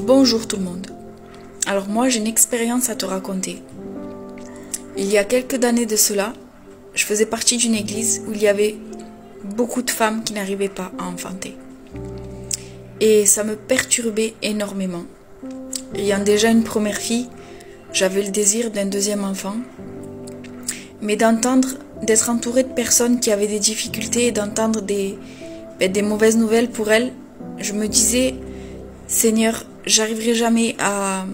Bonjour tout le monde. Alors moi j'ai une expérience à te raconter. Il y a quelques années de cela, je faisais partie d'une église où il y avait beaucoup de femmes qui n'arrivaient pas à enfanter. Et ça me perturbait énormément. Ayant déjà une première fille, j'avais le désir d'un deuxième enfant. Mais d'être entourée de personnes qui avaient des difficultés et d'entendre des mauvaises nouvelles pour elles, je me disais, Seigneur, j'arriverai jamais à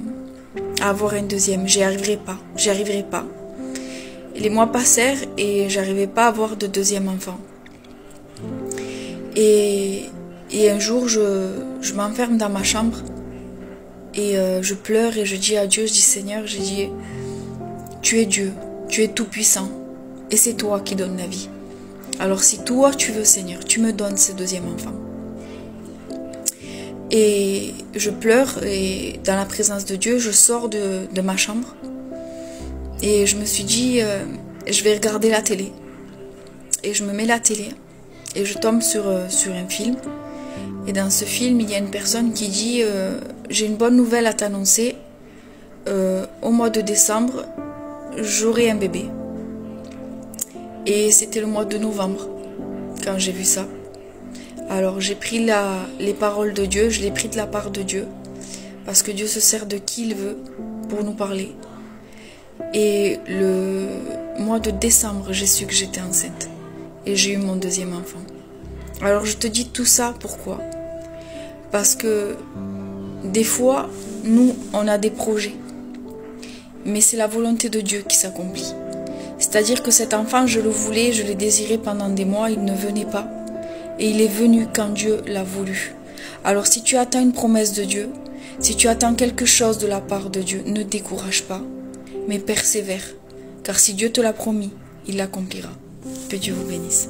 avoir un deuxième, j'y arriverai pas. Et les mois passèrent et j'arrivais pas à avoir de deuxième enfant. Et un jour, je m'enferme dans ma chambre et je pleure et je dis à Dieu, je dis Seigneur, je dis, tu es Dieu, tu es tout puissant et c'est toi qui donnes la vie. Alors si toi tu veux Seigneur, tu me donnes ce deuxième enfant. Et je pleure et dans la présence de Dieu, je sors de ma chambre et je me suis dit, je vais regarder la télé. Et je me mets la télé et je tombe sur un film. Et dans ce film, il y a une personne qui dit, j'ai une bonne nouvelle à t'annoncer. Au mois de décembre, j'aurai un bébé. Et c'était le mois de novembre quand j'ai vu ça. Alors j'ai pris les paroles de Dieu, je l'ai pris de la part de Dieu, parce que Dieu se sert de qui il veut pour nous parler. Et le mois de décembre, j'ai su que j'étais enceinte. Et j'ai eu mon deuxième enfant. Alors je te dis tout ça, pourquoi? Parce que des fois, nous, on a des projets. Mais c'est la volonté de Dieu qui s'accomplit. C'est-à-dire que cet enfant, je le voulais, je l'ai désiré pendant des mois, il ne venait pas. Et il est venu quand Dieu l'a voulu. Alors si tu attends une promesse de Dieu, si tu attends quelque chose de la part de Dieu, ne décourage pas, mais persévère. Car si Dieu te l'a promis, il l'accomplira. Que Dieu vous bénisse.